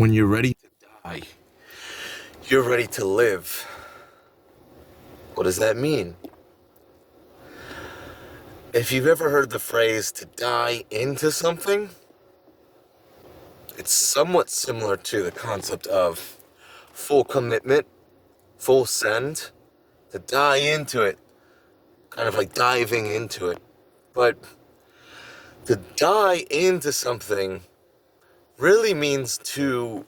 When you're ready to die, you're ready to live. What does that mean? If you've ever heard the phrase to die into something, it's somewhat similar to the concept of full commitment, full send, to die into it, kind of like diving into it. But to die into something really means to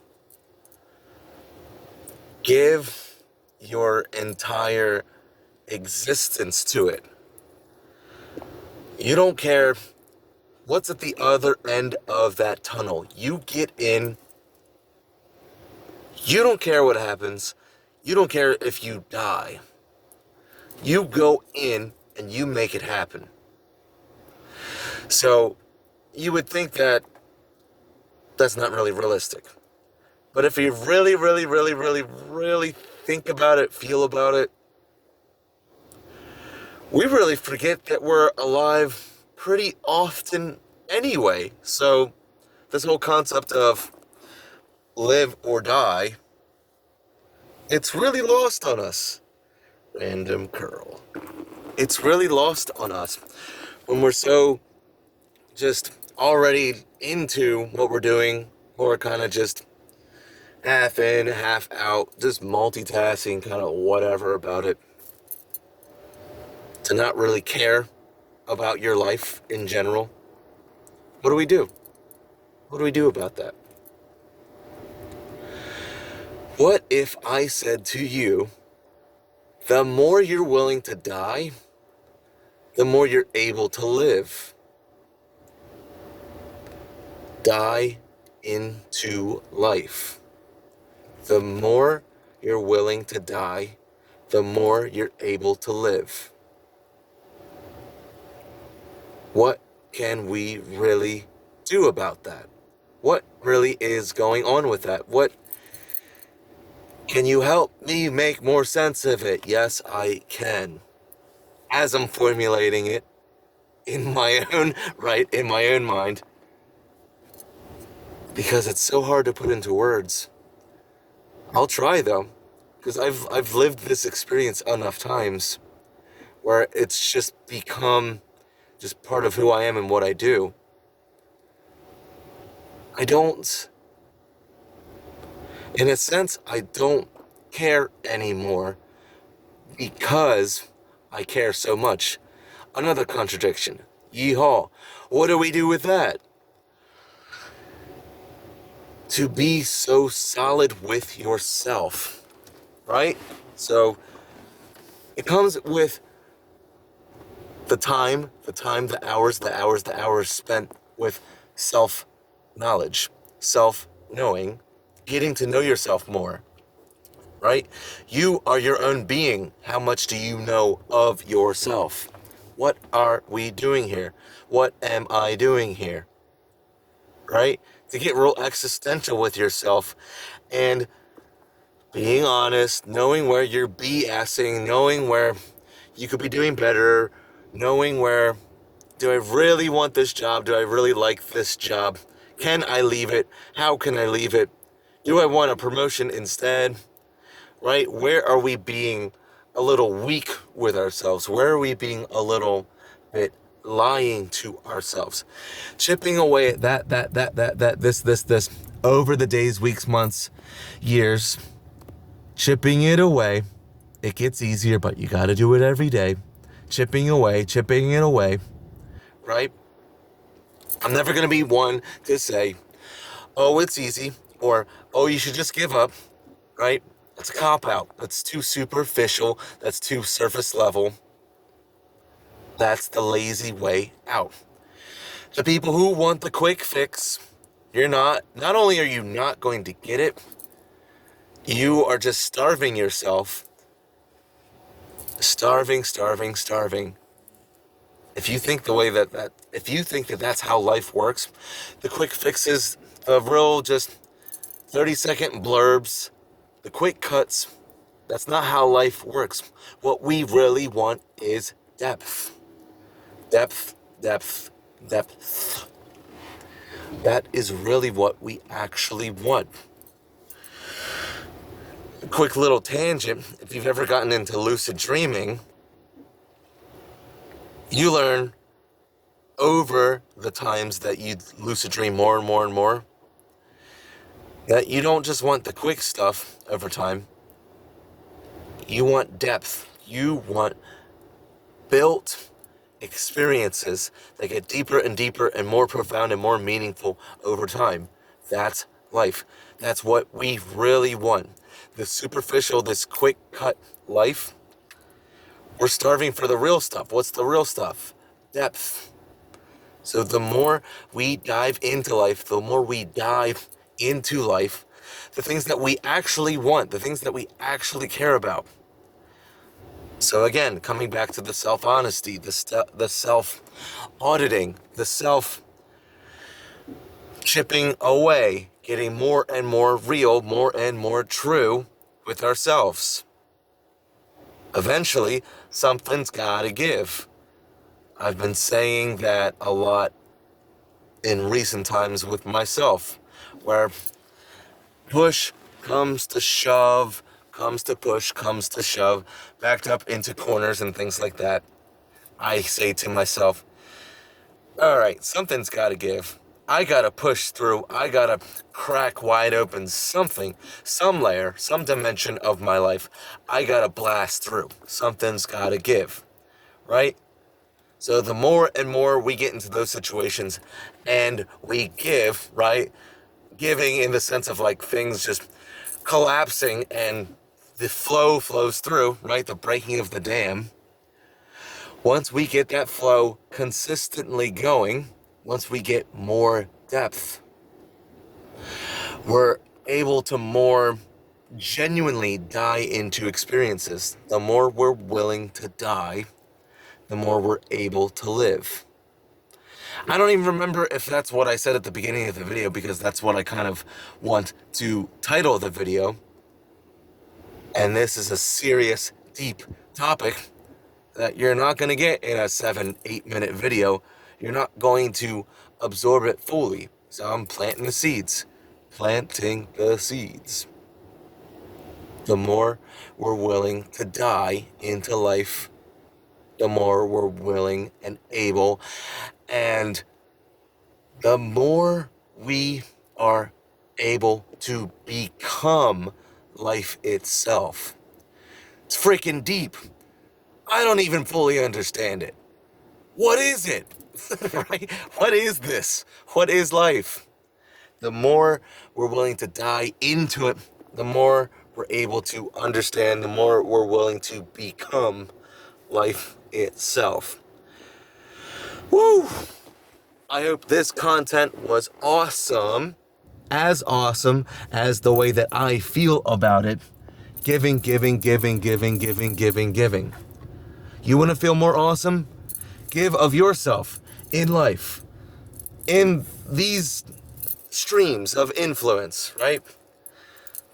give your entire existence to it. You don't care what's at the other end of that tunnel. You get in. You don't care what happens. You don't care if you die. You go in and you make it happen. So you would think that that's not really realistic. But if you really think about it, feel about it, we really forget that we're alive pretty often anyway. So this whole concept of live or die, it's really lost on us. Random curl. It's really lost on us when we're so just already into what we're doing, or kind of just half in, half out, just multitasking, kind of whatever about it, to not really care about your life in general. What do we do? What do we do about that? What if I said to you, the more you're willing to die, the more you're able to live? Die into life. The more you're willing to die, the more you're able to live. What can we really do about that? What really is going on with that? Can you help me make more sense of it? Yes, I can. As I'm formulating it in my own mind. Because it's so hard to put into words. I'll try though, because I've lived this experience enough times where it's just become just part of who I am and what I do. In a sense, I don't care anymore because I care so much. Another contradiction. Yeehaw. What do we do with that? To be so solid with yourself, right? So it comes with the time, the hours spent with self-knowledge, self-knowing, getting to know yourself more, right? You are your own being. How much do you know of yourself? What are we doing here? What am I doing here? Right? To get real existential with yourself and being honest, knowing where you're BSing, knowing where you could be doing better, knowing where, do I really want this job? Do I really like this job? Can I leave it? How can I leave it? Do I want a promotion instead? Right? Where are we being a little weak with ourselves? Where are we being a little bit lying to ourselves? Chipping away at this over the days, weeks, months, years. Chipping it away. It gets easier, but you got to do it every day. Chipping it away. Right? I'm never going to be one to say, oh, it's easy, or, oh, you should just give up, right? That's a cop-out. That's too superficial. That's too surface level. That's the lazy way out. The people who want the quick fix, not only are you not going to get it, you are just starving yourself. Starving. If you think if you think that that's how life works, the quick fixes, the real just 30-second blurbs, the quick cuts, that's not how life works. What we really want is depth. Depth. That is really what we actually want. quick little tangent, if you've ever gotten into lucid dreaming, you learn over the times that you lucid dream more and more and more, that you don't just want the quick stuff over time. You want depth. You want built experiences that get deeper and deeper and more profound and more meaningful over time. That's life. That's what we really want. The superficial, this quick cut life, we're starving for the real stuff. What's the real stuff? Depth. So the more we dive into life, the more we dive into life, the things that we actually want, the things that we actually care about. So again, coming back to the self-honesty, the self-auditing, the self-chipping away, getting more and more real, more and more true with ourselves. Eventually, something's gotta give. I've been saying that a lot in recent times with myself, where push comes to shove, comes to push, comes to shove, backed up into corners and things like that. I say to myself, all right, something's gotta give. I gotta push through. I gotta crack wide open something, some layer, some dimension of my life. I gotta blast through. Something's gotta give, right? So the more and more we get into those situations and we give, right? Giving in the sense of like things just collapsing and the flow flows through, right? The breaking of the dam. Once we get that flow consistently going, once we get more depth, we're able to more genuinely dive into experiences. The more we're willing to die, the more we're able to live. I don't even remember if that's what I said at the beginning of the video, because that's what I kind of want to title the video. And this is a serious, deep topic that you're not going to get in a 7-8 minute video. You're not going to absorb it fully. So I'm planting the seeds. Planting the seeds. The more we're willing to die into life, the more we're willing and able, and the more we are able to become life itself. It's freaking deep. I don't even fully understand it. What is it? Right? What is this? What is life? The more we're willing to dive into it, the more we're able to understand, the more we're willing to become life itself. Woo! I hope this content was awesome as the way that I feel about it. Giving, giving, giving, giving, giving, giving, giving. You want to feel more awesome? Give of yourself in life, in these streams of influence, right?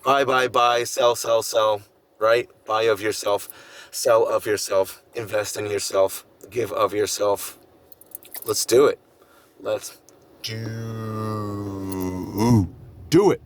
Buy, sell, right? Buy of yourself, sell of yourself, invest in yourself, give of yourself. Let's do it. Let's do it.